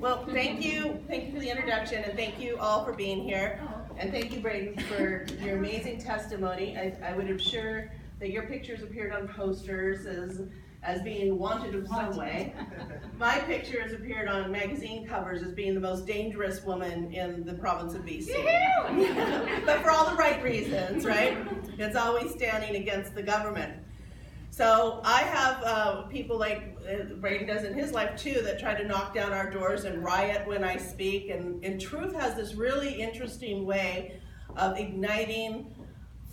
Well, thank you for the introduction, and thank you all for being here. And thank you, Braden, for your amazing testimony. I would assure that your pictures appeared on posters as being wanted in some way. My picture has appeared on magazine covers as being the most dangerous woman in the province of BC. But for all the right reasons, right? It's always standing against the government. So I have people like Braden does in his life too that try to knock down our doors and riot when I speak. And Truth has this really interesting way of igniting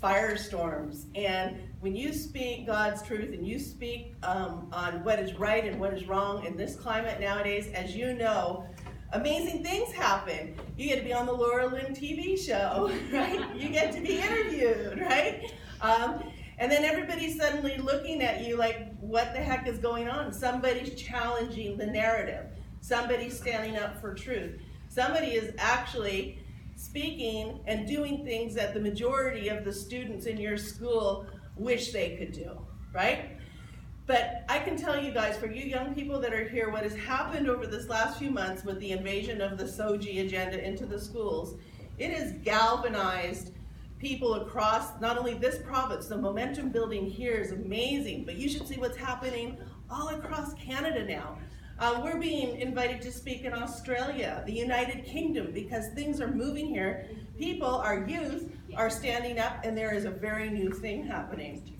firestorms. And when you speak God's truth and you speak on what is right and what is wrong in this climate nowadays, as you know, amazing things happen. You get to be on the Laura Lynn TV show, right? You get to be interviewed, right? And then everybody's suddenly looking at you like, what the heck is going on? Somebody's challenging the narrative. Somebody's standing up for truth. Somebody is actually speaking and doing things that the majority of the students in your school wish they could do, right? But I can tell you guys, for you young people that are here, what has happened over this last few months with the invasion of the SOGI agenda into the schools, it has galvanized people across not only this province. The momentum building here is amazing, but you should see what's happening all across Canada now. We're being invited to speak in Australia, the United Kingdom, because things are moving here. People, our youth, are standing up, and there is a very new thing happening.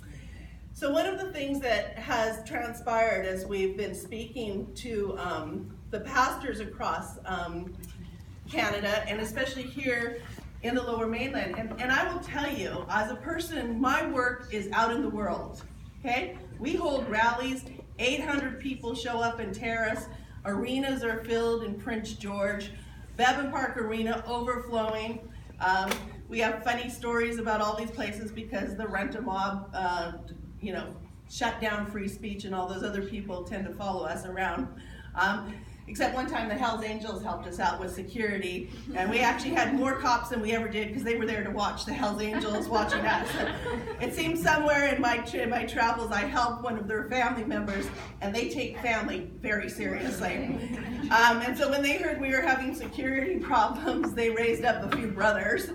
So one of the things that has transpired as we've been speaking to the pastors across Canada, and especially here in the Lower Mainland, and I will tell you, as a person, my work is out in the world, okay? We hold rallies, 800 people show up in Terrace, arenas are filled in Prince George, Bevan Park Arena overflowing. We have funny stories about all these places because the rent-a-mob, shut down free speech, and all those other people tend to follow us around. Except one time the Hells Angels helped us out with security, and we actually had more cops than we ever did because they were there to watch the Hells Angels watching us. It seems somewhere in my travels I helped one of their family members, and they take family very seriously. And so when they heard we were having security problems, they raised up a few brothers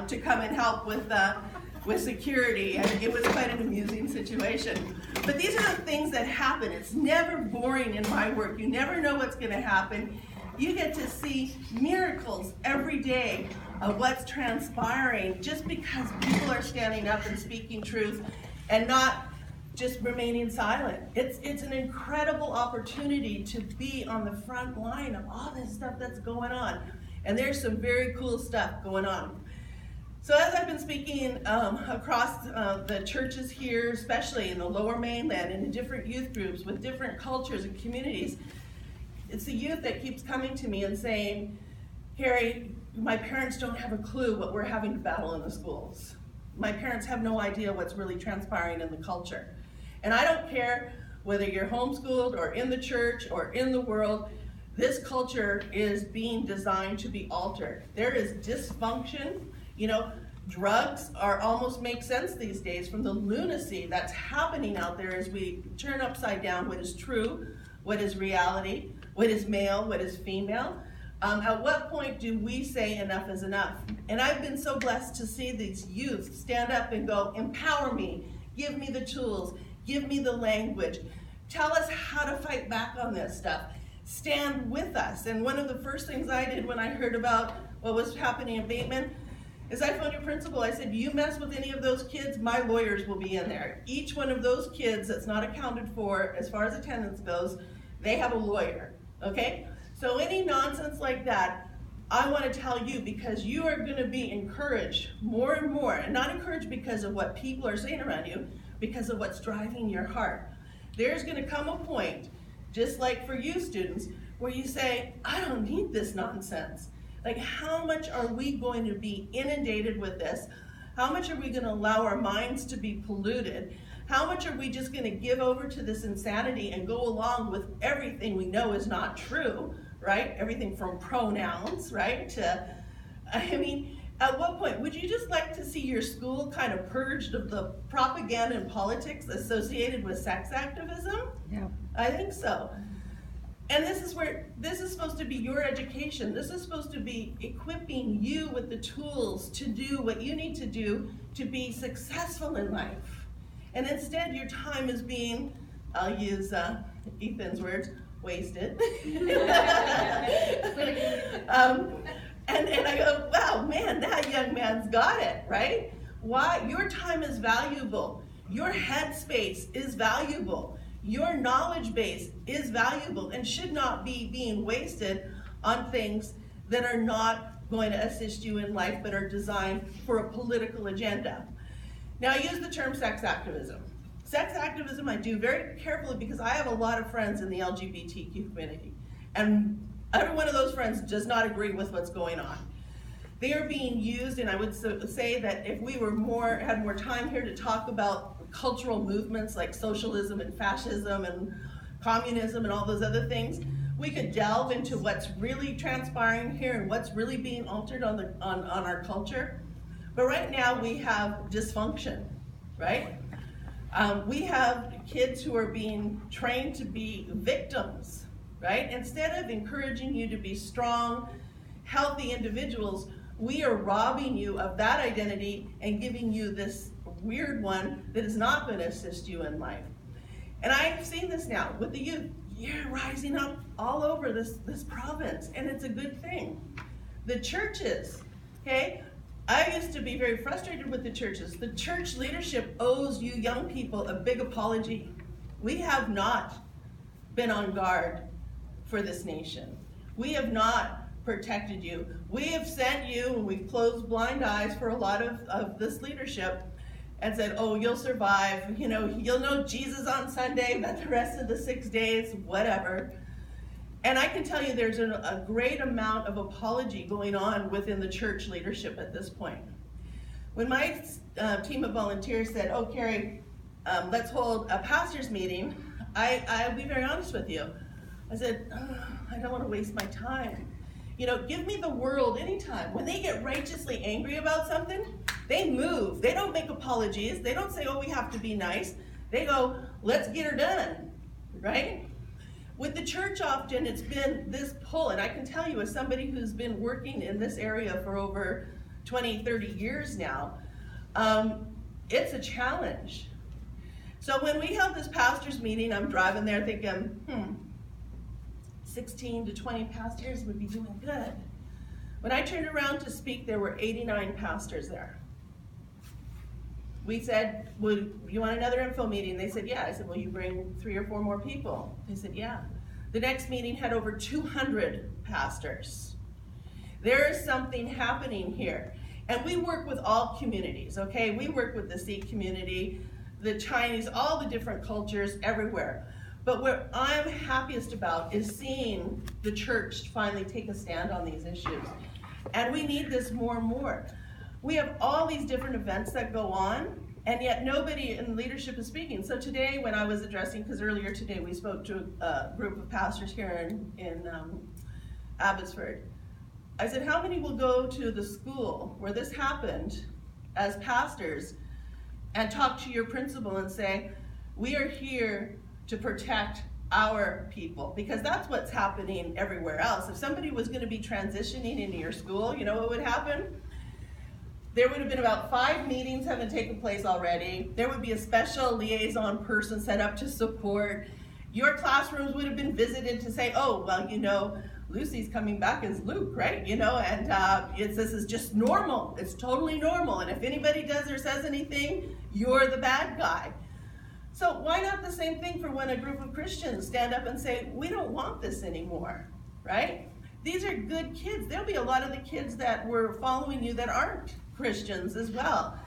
to come and help with security, and it was quite an amusing situation. But these are the things that happen. It's never boring in my work. You never know what's going to happen. You get to see miracles every day of what's transpiring just because people are standing up and speaking truth and not just remaining silent. It's an incredible opportunity to be on the front line of all this stuff that's going on. And there's some very cool stuff going on. So as I've been speaking across the churches here, especially in the Lower Mainland and in different youth groups with different cultures and communities, it's the youth that keeps coming to me and saying, Kari, my parents don't have a clue what we're having to battle in the schools. My parents have no idea what's really transpiring in the culture. And I don't care whether you're homeschooled or in the church or in the world, this culture is being designed to be altered. There is dysfunction. Drugs almost make sense these days from the lunacy that's happening out there as we turn upside down what is true, what is reality, what is male, what is female. At what point do we say enough is enough? And I've been so blessed to see these youth stand up and go, empower me, give me the tools, give me the language, tell us how to fight back on this stuff, stand with us. And one of the first things I did when I heard about what was happening in Bateman is I phoned your principal. I said, you mess with any of those kids, my lawyers will be in there. Each one of those kids that's not accounted for as far as attendance goes, they have a lawyer, okay? So any nonsense like that, I want to tell you because you are going to be encouraged more and more, and not encouraged because of what people are saying around you, because of what's driving your heart. There's going to come a point, just like for you students, where you say, I don't need this nonsense. Like, how much are we going to be inundated with this? How much are we going to allow our minds to be polluted? How much are we just going to give over to this insanity and go along with everything we know is not true, right? Everything from pronouns, right, to, at what point, would you just like to see your school kind of purged of the propaganda and politics associated with sex activism? Yeah. I think so. And this is supposed to be your education. This is supposed to be equipping you with the tools to do what you need to do to be successful in life. And instead, your time is being, I'll use Ethan's words, wasted. And I go, wow, man, that young man's got it, right? Why? Your time is valuable. Your headspace is valuable. Your knowledge base is valuable and should not be being wasted on things that are not going to assist you in life but are designed for a political agenda. Now, I use the term sex activism. Sex activism I do very carefully because I have a lot of friends in the LGBTQ community. And every one of those friends does not agree with what's going on. They are being used, and I would say that if we had more time here to talk about cultural movements like socialism and fascism and communism and all those other things, we could delve into what's really transpiring here and what's really being altered on our culture. But right now we have dysfunction, right? We have kids who are being trained to be victims, right? Instead of encouraging you to be strong, healthy individuals, we are robbing you of that identity and giving you this weird one that is not going to assist you in life. And I've seen this now with the youth. You're rising up all over this province, and it's a good thing. The churches, okay? I used to be very frustrated with the churches. The church leadership owes you young people a big apology. We have not been on guard for this nation. We have not protected you. We have sent you, and we've closed blind eyes for a lot of this leadership and said, oh, you'll survive. You know, you'll know Jesus on Sunday, but the rest of the 6 days, whatever. And I can tell you there's a great amount of apology going on within the church leadership at this point. When my team of volunteers said, oh, Kari, let's hold a pastor's meeting, I'll be very honest with you. I said, I don't want to waste my time. You know, give me the world anytime. When they get righteously angry about something, they move. They don't make apologies. They don't say, oh, we have to be nice. They go, let's get her done, right? With the church often, it's been this pull, and I can tell you as somebody who's been working in this area for over 20, 30 years now, it's a challenge. So when we held this pastor's meeting, I'm driving there thinking, 16 to 20 pastors would be doing good. When I turned around to speak, there were 89 pastors there. We said, well, you want another info meeting? They said, yeah. I said, well, you bring 3 or 4 more people. They said, yeah. The next meeting had over 200 pastors. There is something happening here. And we work with all communities, okay? We work with the Sikh community, the Chinese, all the different cultures everywhere. But what I'm happiest about is seeing the church finally take a stand on these issues. And we need this more and more. We have all these different events that go on, and yet nobody in leadership is speaking. So today when I was addressing, because earlier today we spoke to a group of pastors here in Abbotsford, I said, how many will go to the school where this happened as pastors and talk to your principal and say, we are here to protect our people, because that's what's happening everywhere else. If somebody was going to be transitioning into your school, you know what would happen? There would have been about 5 meetings having taken place already. There would be a special liaison person set up to support. Your classrooms would have been visited to say, oh, well, you know, Lucy's coming back as Luke, right? You know, and this is just normal. It's totally normal. And if anybody does or says anything, you're the bad guy. So why not the same thing for when a group of Christians stand up and say, we don't want this anymore, right? These are good kids. There'll be a lot of the kids that were following you that aren't Christians as well.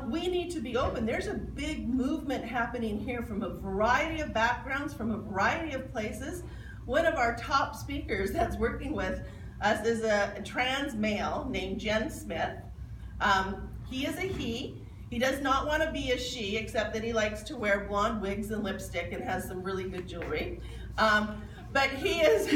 We need to be open. There's a big movement happening here from a variety of backgrounds, from a variety of places. One of our top speakers that's working with us is a trans male named Jen Smith. He is a he. He does not want to be a she, except that he likes to wear blonde wigs and lipstick and has some really good jewelry. But he is,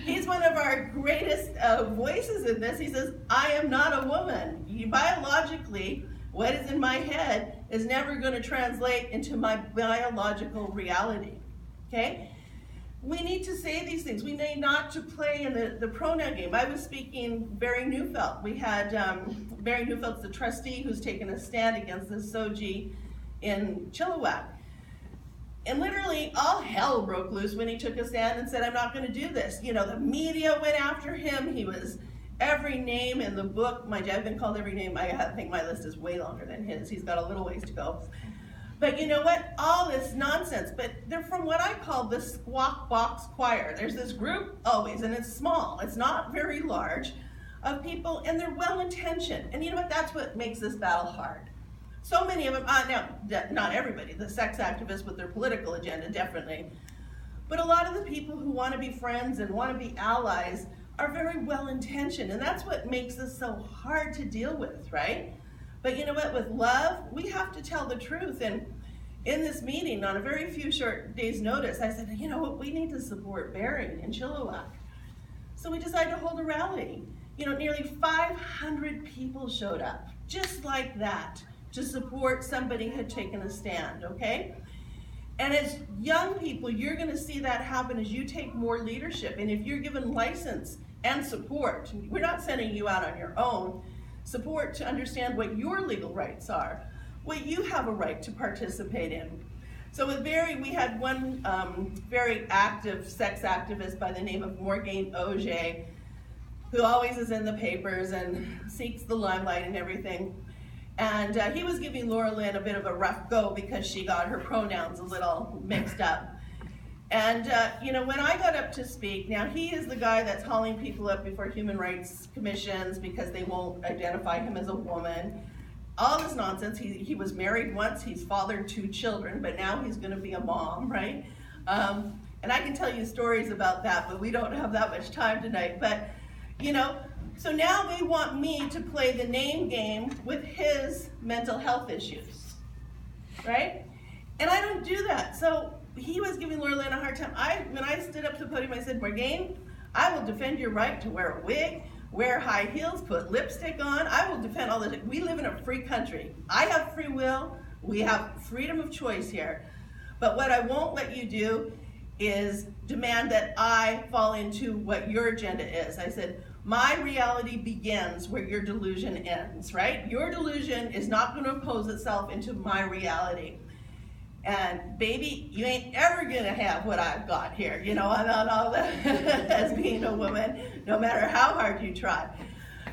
he's one of our greatest voices in this. He says, I am not a woman. Biologically, what is in my head is never going to translate into my biological reality, okay? we need to say these things. We need not to play in the pronoun game. I was speaking Barry Neufeld. We had Barry Neufeld's the trustee who's taken a stand against the Soji in Chilliwack. And literally all hell broke loose when he took a stand and said, I'm not going to do this. You know, the media went after him. He was every name in the book. I've been called every name. I think my list is way longer than his. He's got a little ways to go. But you know what? All this nonsense, but they're from what I call the squawk box choir. There's this group always, and it's small. It's not very large, of people, and they're well-intentioned. And you know what? That's what makes this battle hard. So many of them, now, not everybody, the sex activists with their political agenda, definitely. But a lot of the people who want to be friends and want to be allies are very well-intentioned, and that's what makes this so hard to deal with, right? But you know what, with love, we have to tell the truth. And in this meeting, on a very few short days' notice, I said, you know what, we need to support Barry in Chilliwack. So we decided to hold a rally. You know, nearly 500 people showed up, just like that, to support somebody who had taken a stand, okay? And as young people, you're gonna see that happen as you take more leadership. And if you're given license and support, we're not sending you out on your own, support to understand what your legal rights are, what you have a right to participate in. So with Barry, we had one very active sex activist by the name of Morgan Auger, who always is in the papers and seeks the limelight and everything. And he was giving Laura Lynn a bit of a rough go because she got her pronouns a little mixed up. And you know, when I got up to speak, now he is the guy that's hauling people up before human rights commissions because they won't identify him as a woman. All this nonsense. He was married once, he's fathered 2 children, but now he's gonna be a mom, right? And I can tell you stories about that, but we don't have that much time tonight. But, you know, so now they want me to play the name game with his mental health issues, right? And I don't do that. So he was giving Laura Lynn a hard time. When I stood up to the podium, I said, Morgan, I will defend your right to wear a wig, wear high heels, put lipstick on. I will defend all this. We live in a free country. I have free will. We have freedom of choice here. But what I won't let you do is demand that I fall into what your agenda is. I said, my reality begins where your delusion ends, right? Your delusion is not going to impose itself into my reality. And baby, you ain't ever gonna have what I've got here. You know, I'm not all that as being a woman, no matter how hard you try.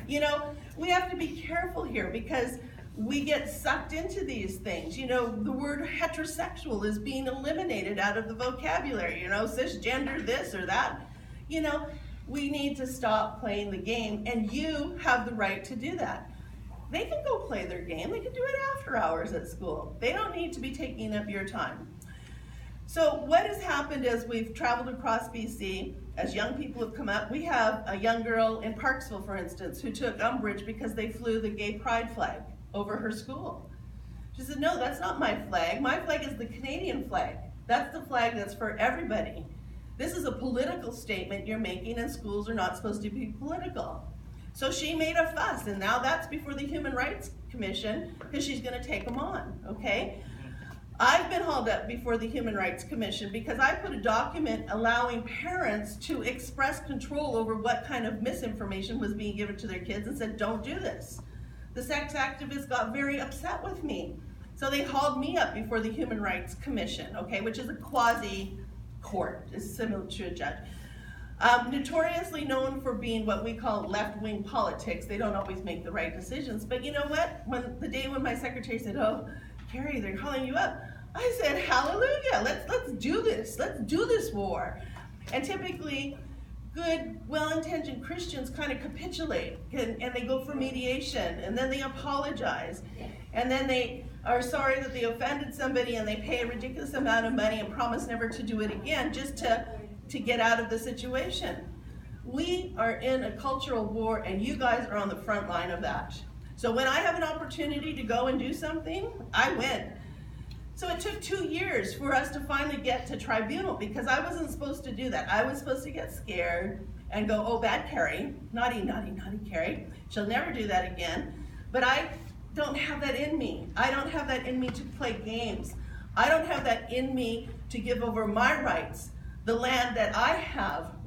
You know, we have to be careful here because we get sucked into these things. You know, the word heterosexual is being eliminated out of the vocabulary, you know, cisgender this or that. You know, we need to stop playing the game, and you have the right to do that. They can go play their game. They can do it after hours at school. They don't need to be taking up your time. So what has happened as we've traveled across BC, as young people have come up, we have a young girl in Parksville, for instance, who took umbrage because they flew the gay pride flag over her school. She said, no, that's not my flag. My flag is the Canadian flag. That's the flag that's for everybody. This is a political statement you're making, and schools are not supposed to be political. So she made a fuss, and now that's before the Human Rights Commission because she's going to take them on, okay? I've been hauled up before the Human Rights Commission because I put a document allowing parents to express control over what kind of misinformation was being given to their kids and said, don't do this. The sex activists got very upset with me. So they hauled me up before the Human Rights Commission, okay, which is a quasi-court, is similar to a judge. Notoriously known for being what we call left-wing politics. They don't always make the right decisions. But you know what? The day when my secretary said, oh, Kari, they're calling you up, I said, hallelujah, let's do this. Let's do this war. And typically, good, well-intentioned Christians kind of capitulate, and they go for mediation, and then they apologize. And then they are sorry that they offended somebody, and they pay a ridiculous amount of money and promise never to do it again just to get out of the situation. We are in a cultural war, and you guys are on the front line of that. So when I have an opportunity to go and do something, I win. So it took 2 years for us to finally get to tribunal because I wasn't supposed to do that. I was supposed to get scared and go, oh, bad Kari, naughty, naughty, naughty Kari. She'll never do that again. But I don't have that in me. I don't have that in me to play games. I don't have that in me to give over my rights, the land that I have